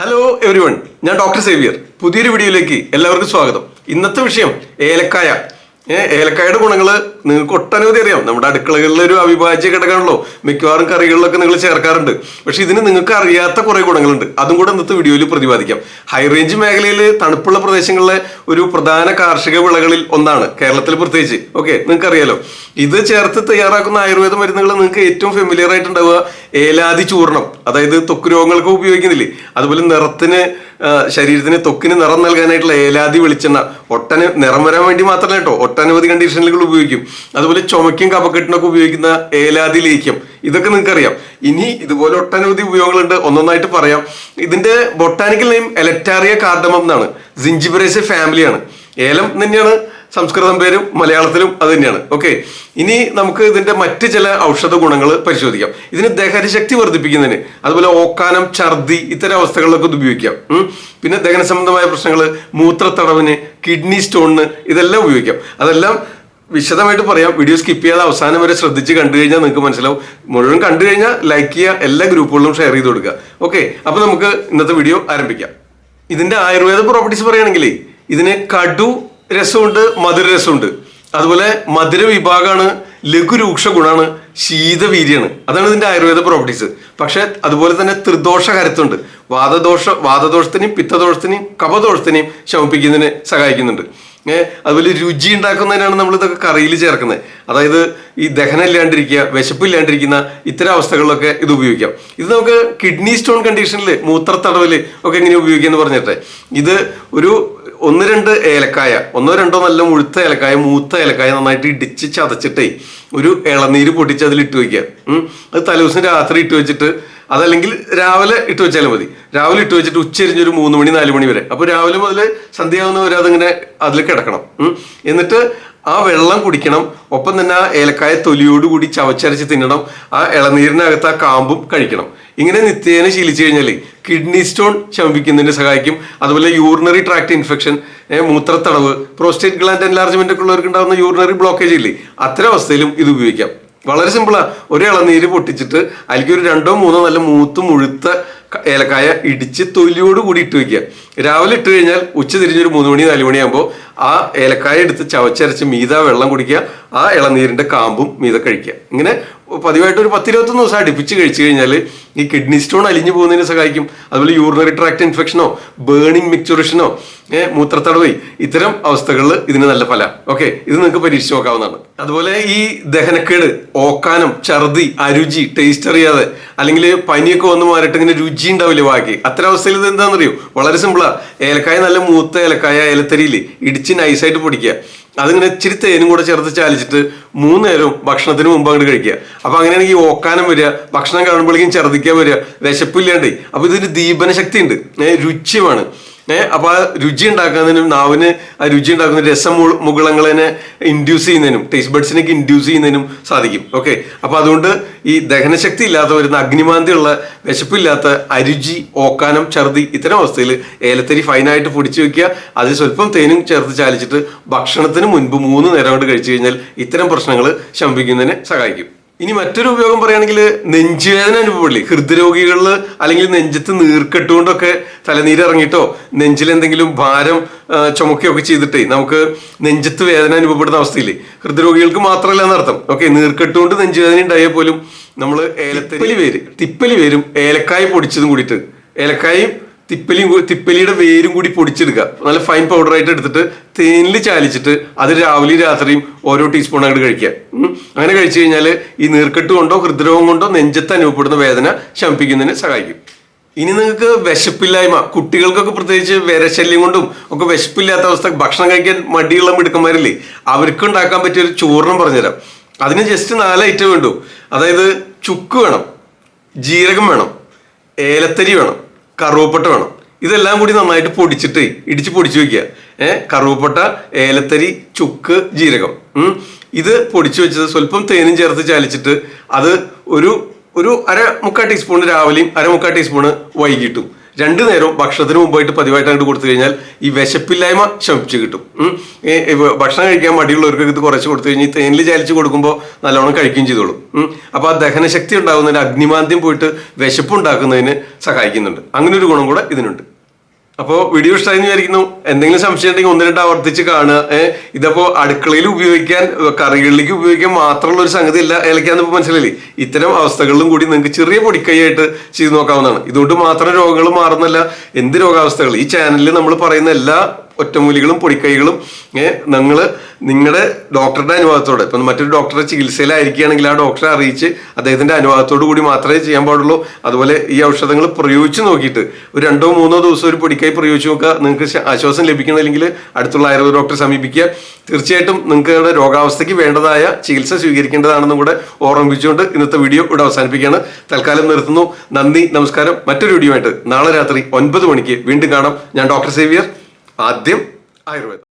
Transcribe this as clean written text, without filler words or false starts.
Hello everyone, ഞാൻ doctor Xavier. പുതിയൊരു വീഡിയോയിലേക്ക് എല്ലാവർക്കും സ്വാഗതം. ഇന്നത്തെ വിഷയം ഏലക്കായ. ഏലക്കായുടെ ഗുണങ്ങൾ നിങ്ങൾക്ക് ഒട്ടനവധി അറിയാം. നമ്മുടെ അടുക്കളകളിലെ ഒരു അവിഭാജ്യ ഘടകമാണല്ലോ. മിക്കവാറും കറികളിലൊക്കെ നിങ്ങൾ ചേർക്കാറുണ്ട്. പക്ഷെ ഇതിന് നിങ്ങൾക്ക് അറിയാത്ത കുറെ ഗുണങ്ങളുണ്ട്. അതും കൂടെ ഇന്നത്തെ വീഡിയോയിൽ പ്രതിപാദിക്കാം. ഹൈ റേഞ്ച് മേഖലയിൽ തണുപ്പുള്ള പ്രദേശങ്ങളിലെ ഒരു പ്രധാന കാർഷിക വിളകളിൽ ഒന്നാണ്, കേരളത്തിൽ പ്രത്യേകിച്ച്. ഓക്കെ, നിങ്ങൾക്ക് അറിയാലോ. ഇത് ചേർത്ത് തയ്യാറാക്കുന്ന ആയുർവേദ മരുന്നുകൾ നിങ്ങൾക്ക് ഏറ്റവും ഫെമിലിയർ ആയിട്ടുണ്ടാവുക ഏലാദി ചൂർണം, അതായത് ത്വക്ക് രോഗങ്ങൾക്ക് ഉപയോഗിക്കുന്നില്ലേ, അതുപോലെ നിറത്തിന്, ശരീരത്തിന് ത്വക്കിന് നിറം നൽകാനായിട്ടുള്ള ഏലാദി വെളിച്ചെണ്ണ, നിറം വരാൻ വേണ്ടി മാത്രമല്ല കേട്ടോ, ഒട്ടനവധി കണ്ടീഷനുകൾ ഉപയോഗിക്കും. അതുപോലെ ചുമക്കും കഫക്കെട്ടിനൊക്കെ ഉപയോഗിക്കുന്ന ഏലാദി ലേഖ്യം, ഇതൊക്കെ നിങ്ങൾക്ക് അറിയാം. ഇനി ഇതുപോലെ ഒട്ടനവധി ഉപയോഗങ്ങളുണ്ട്, ഒന്നൊന്നായിട്ട് പറയാം. ഇതിന്റെ ബൊട്ടാനിക്കൽ നെയിം എലക്ടാറിയ കാർഡമം എന്നാണ്. സിഞ്ചിബറേസി ഫാമിലിയാണ്. ഏലം തന്നെയാണ് സംസ്കൃതം പേരും, മലയാളത്തിലും അത് തന്നെയാണ്. ഓക്കെ, ഇനി നമുക്ക് ഇതിന്റെ മറ്റ് ചില ഔഷധ ഗുണങ്ങൾ പരിശോധിക്കാം. ഇതിന് ദഹനശക്തി വർദ്ധിപ്പിക്കുന്നതിന്, അതുപോലെ ഓക്കാനം, ഛർദി ഇത്തരം അവസ്ഥകളിലൊക്കെ ഇത് ഉപയോഗിക്കാം. പിന്നെ ദഹന സംബന്ധമായ പ്രശ്നങ്ങൾ, മൂത്രത്തടവിന്, കിഡ്നി സ്റ്റോണിന് ഇതെല്ലാം ഉപയോഗിക്കാം. അതെല്ലാം വിശദമായിട്ട് പറയാം. വീഡിയോ സ്കിപ്പ് ചെയ്യാതെ അവസാനം വരെ ശ്രദ്ധിച്ച് കണ്ടു കഴിഞ്ഞാൽ നിങ്ങൾക്ക് മനസ്സിലാവും. മുഴുവൻ കണ്ടു കഴിഞ്ഞാൽ ലൈക്ക് ചെയ്യുക, എല്ലാ ഗ്രൂപ്പുകളിലും ഷെയർ ചെയ്ത് കൊടുക്കുക. ഓക്കെ, അപ്പൊ നമുക്ക് ഇന്നത്തെ വീഡിയോ ആരംഭിക്കാം. ഇതിന്റെ ആയുർവേദ പ്രോപ്പർട്ടീസ് പറയുകയാണെങ്കിൽ ഇതിന് കടു രസമുണ്ട്, മധുര രസമുണ്ട്. അതുപോലെ മധുര വിഭാഗമാണ്, ലഘുരൂക്ഷ ഗുണമാണ്, ശീതവീര്യാണ്. അതാണ് ഇതിന്റെ ആയുർവേദ പ്രോപ്പർട്ടീസ്. പക്ഷെ അതുപോലെ തന്നെ ത്രിദോഷ കരുത്തുണ്ട്. വാദദോഷത്തിനെയും പിത്തദോഷത്തിനെയും കഫദോഷത്തിനെയും ശമിപ്പിക്കുന്നതിന് സഹായിക്കുന്നുണ്ട്. അതുപോലെ രുചി ഉണ്ടാക്കുന്നതിനാണ് നമ്മൾ ഇതൊക്കെ കറിയിൽ ചേർക്കുന്നത്. അതായത് ഈ ദഹനം ഇല്ലാണ്ടിരിക്കുക, വിശപ്പില്ലാണ്ടിരിക്കുന്ന ഇത്തരം അവസ്ഥകളിലൊക്കെ ഇത് ഉപയോഗിക്കാം. ഇത് നമുക്ക് കിഡ്നി സ്റ്റോൺ കണ്ടീഷനിൽ, മൂത്രത്തടവില് ഒക്കെ എങ്ങനെ ഉപയോഗിക്കുക എന്ന് പറഞ്ഞിട്ടെ, ഇത് ഒരു 1-2 ഏലക്കായ, 1-2 നല്ല മുഴുത്ത ഏലക്കായ, മൂത്ത ഏലക്കായ നന്നായിട്ട് ഇടിച്ച് ചതച്ചിട്ടേ ഒരു ഇളനീര് പൊട്ടിച്ച് അതിൽ ഇട്ട് വയ്ക്കുക. അത് തലേദിവസം രാത്രി ഇട്ട് വെച്ചിട്ട്, അതല്ലെങ്കിൽ രാവിലെ ഇട്ട് വെച്ചാലും മതി. രാവിലെ ഇട്ട് വെച്ചിട്ട് ഉച്ചരിഞ്ഞൊരു 3 മണി 4 മണി വരെ, അപ്പൊ രാവിലെ മുതൽ സന്ധ്യാവുന്ന വരെ അതിങ്ങനെ അതിൽ കിടക്കണം. എന്നിട്ട് ആ വെള്ളം കുടിക്കണം. ഒപ്പം തന്നെ ആ ഏലക്കായ തൊലിയോടുകൂടി ചവച്ചരച്ച് തിന്നണം. ആ ഇളനീരിനകത്ത് ആ കാമ്പും കഴിക്കണം. ഇങ്ങനെ നിത്യേന ശീലിച്ചു കഴിഞ്ഞാൽ കിഡ്നി സ്റ്റോൺ ശമിപ്പിക്കുന്നതിന് സഹായിക്കും. അതുപോലെ യൂറിനറി ട്രാക്ട് ഇൻഫെക്ഷൻ, മൂത്രത്തടവ്, പ്രോസ്റ്റേറ്റ് ഗ്ലാൻഡ് എൻലാർജ്മെന്റ് ഒക്കെ ഉള്ളവർക്ക് ഉണ്ടാകുന്ന യൂറിനറി ബ്ലോക്കേജ് ഇല്ലേ, അത്തരം അവസ്ഥയിലും ഇത് ഉപയോഗിക്കാം. വളരെ സിമ്പിളാ. ഒരു ഇളനീര് പൊട്ടിച്ചിട്ട് അതിലേക്ക് ഒരു 2-3 നല്ല മുഴുത്ത ഏലക്കായ ഇടിച്ച് തൊലിയോട് കൂടി ഇട്ട് വെക്കുക. രാവിലെ ഇട്ട് കഴിഞ്ഞാൽ ഉച്ച തിരിഞ്ഞൊരു 3 മണി 4 മണിയാകുമ്പോൾ ആ ഏലക്കായ എടുത്ത് ചവച്ചരച്ച് മീത വെള്ളം കുടിക്കുക. ആ ഇളനീരിന്റെ കാമ്പും മീത കഴിക്കുക. ഇങ്ങനെ പതിവായിട്ട് ഒരു 10-21 ദിവസം അടുപ്പിച്ച് കഴിച്ചു കഴിഞ്ഞാൽ ഈ കിഡ്നി സ്റ്റോൺ അലിഞ്ഞു പോകുന്നതിന് സഹായിക്കും. അതുപോലെ യൂറിനറി ട്രാക്ട് ഇൻഫെക്ഷനോ, ബേണിംഗ് മിക്ചറേഷനോ, മൂത്രത്തടവി ഇത്തരം അവസ്ഥകളിൽ ഇതിന് നല്ല ഫലം. ഓക്കെ, ഇത് നിങ്ങൾക്ക് പരീക്ഷിച്ച് നോക്കാവുന്നതാണ്. അതുപോലെ ഈ ദഹനക്കേട്, ഓക്കാനം, ഛർദി, അരുചി, ടേസ്റ്റ് അറിയാതെ, അല്ലെങ്കിൽ പനിയൊക്കെ വന്ന് മാറിയിട്ട് ഇങ്ങനെ രുചി ഉണ്ടാവില്ലേ വാക്കി, അത്തരം അവസ്ഥയിൽ ഇത് എന്താണെന്നറിയോ? വളരെ സിമ്പിളാ. ഏലക്കായ നല്ല മൂത്ത ഏലക്കായ ഏലത്തരിയിൽ ഇടിച്ച് നൈസായിട്ട് പൊടിക്കുക. അതിങ്ങനെ ഇച്ചിരി തേനും കൂടെ ചേർത്ത് ചാലിച്ചിട്ട് 3 നേരവും ഭക്ഷണത്തിന് മുമ്പ് അങ്ങോട്ട് കഴിക്കുക. അപ്പൊ അങ്ങനെയാണെങ്കിൽ ഈ ഓക്കാനം വരിക, ഭക്ഷണം കാണുമ്പോഴേക്കും ഛർദ്ദിക്കാൻ വരിക, വിശപ്പില്ലാണ്ടേ. അപ്പൊ ഇതിന് ദീപന ശക്തി ഉണ്ട്, രുചിയുമാണ്. അപ്പൊ ആ രുചി ഉണ്ടാക്കുന്നതിനും, നാവിന് ആ രുചി ഉണ്ടാക്കുന്ന രസമുകുളങ്ങളെ ഇൻഡ്യൂസ് ചെയ്യുന്നതിനും, ടേസ്റ്റ് ബഡ്സിനൊക്കെ ഇൻഡ്യൂസ് ചെയ്യുന്നതിനും സാധിക്കും. ഓക്കെ, അപ്പൊ അതുകൊണ്ട് ഈ ദഹനശക്തി ഇല്ലാത്ത വരുന്ന, അഗ്നിമാന്തിയുള്ള, വിശപ്പില്ലാത്ത, അരുചി, ഓക്കാനം, ഛർദി ഇത്തരം അവസ്ഥയിൽ ഏലത്തരി ഫൈനായിട്ട് പൊടിച്ചു വെക്കുക. അതിൽ സ്വല്പം തേനും ചേർത്ത് ചാലിച്ചിട്ട് ഭക്ഷണത്തിന് മുൻപ് 3 നേരം കൊണ്ട് കഴിച്ചു കഴിഞ്ഞാൽ ഇത്തരം പ്രശ്നങ്ങൾ ശമിപ്പിക്കുന്നതിന് സഹായിക്കും. ഇനി മറ്റൊരു ഉപയോഗം പറയുകയാണെങ്കിൽ നെഞ്ചുവേദന അനുഭവപ്പെടില്ലേ, ഹൃദ്രോഗികളിൽ, അല്ലെങ്കിൽ നെഞ്ചത്ത് നീർക്കെട്ടുകൊണ്ടൊക്കെ തലനീര് ഇറങ്ങിയിട്ടോ, നെഞ്ചിൽ എന്തെങ്കിലും ഭാരം ചുമക്കുകയൊക്കെ ചെയ്തിട്ടേ നമുക്ക് നെഞ്ചത്ത് വേദന അനുഭവപ്പെടുന്ന അവസ്ഥയില്ലേ, ഹൃദ്രോഗികൾക്ക് മാത്രമല്ല എന്നർത്ഥം. ഓക്കെ, നീർക്കെട്ടുകൊണ്ട് നെഞ്ചുവേദന ഉണ്ടായാൽ പോലും നമ്മൾ തിപ്പലി വേരും ഏലക്കായ പൊടിച്ചതും കൂടിയിട്ട്, ഏലക്കായും തിപ്പലിയുടെ വേരും കൂടി പൊടിച്ചെടുക്കുക. നല്ല ഫൈൻ പൗഡറായിട്ട് എടുത്തിട്ട് തേനിൽ ചാലിച്ചിട്ട് അത് രാവിലെയും രാത്രിയും ഓരോ ടീസ്പൂൺ അങ്ങോട്ട് കഴിക്കുക. അങ്ങനെ കഴിച്ചു കഴിഞ്ഞാൽ ഈ നീർക്കെട്ട് കൊണ്ടോ ഹൃദ്രോഗം കൊണ്ടോ നെഞ്ചത്ത് അനുഭവപ്പെടുന്ന വേദന ശമിപ്പിക്കുന്നതിന് സഹായിക്കും. ഇനി നിങ്ങൾക്ക് വിശപ്പില്ലായ്മ, കുട്ടികൾക്കൊക്കെ പ്രത്യേകിച്ച് വിരശല്യം കൊണ്ടും ഒക്കെ വിശപ്പില്ലാത്ത അവസ്ഥ, ഭക്ഷണം കഴിക്കാൻ മടിയുള്ള മിടുക്കന്മാരില്ലേ, അവർക്ക് ഉണ്ടാക്കാൻ പറ്റിയ ഒരു ചൂർണം പറഞ്ഞുതരാം. അതിന് ജസ്റ്റ് 4 ഐറ്റം വേണ്ടു. അതായത് ചുക്ക് വേണം, ജീരകം വേണം, ഏലത്തരി വേണം, കറുവപ്പട്ട വേണം. ഇതെല്ലാം കൂടി നന്നായിട്ട് പൊടിച്ചിട്ട് ഇടിച്ച് പൊടിച്ചു വെക്കുക. കറുവപ്പട്ട, ഏലത്തരി, ചുക്ക്, ജീരകം, ഇത് പൊടിച്ചു വെച്ചത് സ്വല്പം തേനും ചേർത്ത് ചാലിച്ചിട്ട് അത് ഒരു 1/4 ടീസ്പൂൺ രാവിലെയും 1/4 ടീസ്പൂണ് വൈകിട്ടും 2 നേരവും ഭക്ഷണത്തിന് മുമ്പായിട്ട് പതിവായിട്ട് അങ്ങോട്ട് കൊടുത്തു കഴിഞ്ഞാൽ ഈ വിശപ്പില്ലായ്മ ശമിച്ച് കിട്ടും. ഭക്ഷണം കഴിക്കാൻ മടിയുള്ളവർക്ക് ഇത് കുറച്ച് കൊടുത്തു കഴിഞ്ഞാൽ തേനിൽ ചാലിച്ച് കൊടുക്കുമ്പോൾ നല്ലോണം കഴിക്കുകയും ചെയ്തോളും. അപ്പൊ ആ ദഹനശക്തി ഉണ്ടാകുന്നതിന്, അഗ്നിമാന്ദ്യം പോയിട്ട് വിശപ്പ് ഉണ്ടാക്കുന്നതിന് സഹായിക്കുന്നുണ്ട്. അങ്ങനെ ഒരു ഗുണം കൂടെ ഇതിനുണ്ട്. അപ്പോൾ വീഡിയോ ഇഷ്ടമായി എന്ന് വിചാരിക്കുന്നു. എന്തെങ്കിലും സംശയം ഉണ്ടെങ്കിൽ 1-2 ആവർത്തിച്ച് കാണുക. ഇതപ്പോ അടുക്കളയിൽ ഉപയോഗിക്കാൻ, കറികളിലേക്ക് ഉപയോഗിക്കാൻ മാത്രമുള്ള ഒരു സംഗതി അല്ല ഏലക്കാന്ന് ഇപ്പൊ മനസ്സിലായില്ലേ. ഇത്തരം അവസ്ഥകളിലും കൂടി നിങ്ങൾക്ക് ചെറിയ പൊടിക്കൈയായിട്ട് ചെയ്ത് നോക്കാവുന്നതാണ്. ഇതുകൊണ്ട് മാത്രം രോഗങ്ങൾ മാറുന്നല്ല, എന്ത് രോഗാവസ്ഥകൾ ഈ ചാനലിൽ നമ്മൾ പറയുന്ന എല്ലാ ഒറ്റമൂലികളും പൊടിക്കൈകളും നിങ്ങളുടെ ഡോക്ടറുടെ അനുവാദത്തോടെ, ഇപ്പം മറ്റൊരു ഡോക്ടറുടെ ചികിത്സയിലായിരിക്കുകയാണെങ്കിൽ ആ ഡോക്ടറെ അറിയിച്ച് അദ്ദേഹത്തിന്റെ അനുവാദത്തോടു കൂടി മാത്രമേ ചെയ്യാൻ പാടുള്ളൂ. അതുപോലെ ഈ ഔഷധങ്ങൾ പ്രയോഗിച്ച് നോക്കിയിട്ട് ഒരു 2-3 ദിവസം ഒരു പൊടിക്കൈ പ്രയോഗിച്ച് നോക്കുക. നിങ്ങൾക്ക് ആശ്വാസം ലഭിക്കണമെങ്കിൽ അടുത്തുള്ള ആയുർവേദ ഡോക്ടറെ സമീപിക്കുക. തീർച്ചയായിട്ടും നിങ്ങളുടെ രോഗാവസ്ഥയ്ക്ക് വേണ്ടതായ ചികിത്സ സ്വീകരിക്കേണ്ടതാണെന്നും കൂടെ ഓർമ്മിപ്പിച്ചുകൊണ്ട് ഇന്നത്തെ വീഡിയോ ഇവിടെ അവസാനിപ്പിക്കുകയാണ്. തൽക്കാലം നിർത്തുന്നു. നന്ദി, നമസ്കാരം. മറ്റൊരു വീഡിയോ ആയിട്ട് നാളെ രാത്രി 9 മണിക്ക് വീണ്ടും കാണാം. ഞാൻ ഡോക്ടർ സേവിയർ, ആദ്യം ആയുർവേദം.